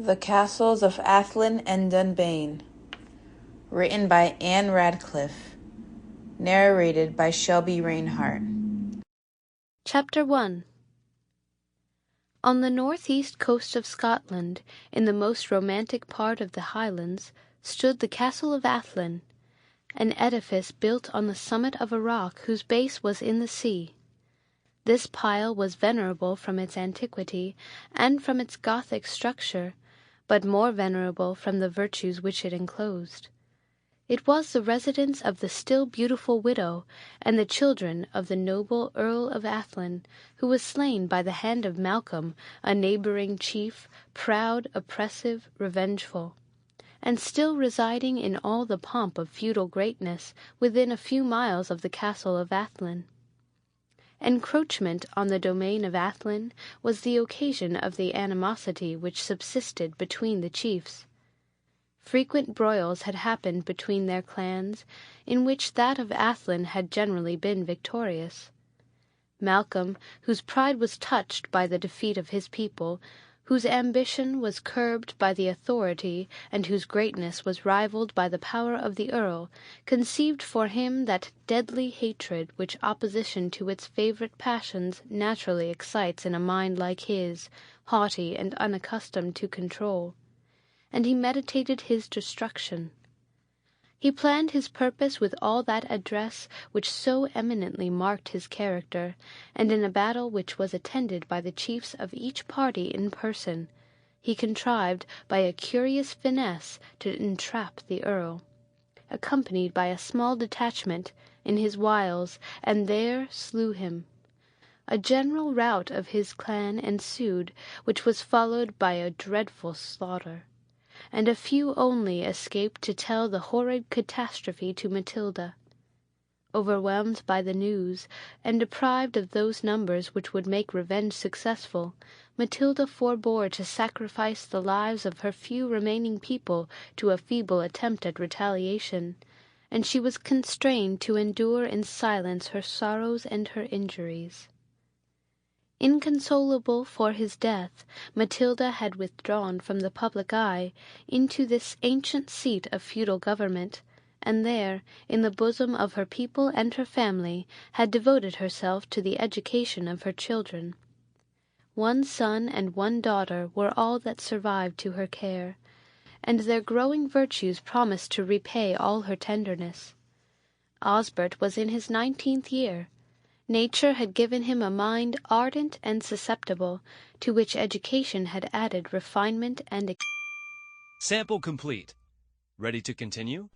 The Castles of Athlin and Dunbayne. Written by Ann Radcliffe. Narrated by Shelby Reinhart. Chapter 1. On the northeast coast of Scotland, in the most romantic part of the Highlands, stood the Castle of Athlin, an edifice built on the summit of a rock whose base was in the sea. This pile was venerable from its antiquity and from its Gothic structure, but more venerable from the virtues which it enclosed. It was the residence of the still beautiful widow and the children of the noble Earl of Athlin, who was slain by the hand of Malcolm, a neighbouring chief, proud, oppressive, revengeful, and still residing in all the pomp of feudal greatness within a few miles of the castle of Athlin. Encroachment on the domain of Athlin was the occasion of the animosity which subsisted between the chiefs. Frequent broils had happened between their clans, in which that of Athlin had generally been victorious. Malcolm, whose pride was touched by the defeat of his people, whose ambition was curbed by the authority, and whose greatness was rivalled by the power of the Earl, conceived for him that deadly hatred which opposition to its favourite passions naturally excites in a mind like his, haughty and unaccustomed to control, and he meditated his destruction. He planned his purpose with all that address which so eminently marked his character, and in a battle which was attended by the chiefs of each party in person, he contrived by a curious finesse to entrap the Earl, accompanied by a small detachment, in his wiles, and there slew him. A general rout of his clan ensued, which was followed by a dreadful slaughter, and a few only escaped to tell the horrid catastrophe to Matilda. Overwhelmed by the news, and deprived of those numbers which would make revenge successful, Matilda forbore to sacrifice the lives of her few remaining people to a feeble attempt at retaliation, and she was constrained to endure in silence her sorrows and her injuries. Inconsolable for his death, Matilda had withdrawn from the public eye into this ancient seat of feudal government, and there, in the bosom of her people and her family, had devoted herself to the education of her children. One son and one daughter were all that survived to her care, and their growing virtues promised to repay all her tenderness. Osbert was in his 19th year. Nature had given him a mind ardent and susceptible, to which education had added refinement and Sample complete. Ready to continue?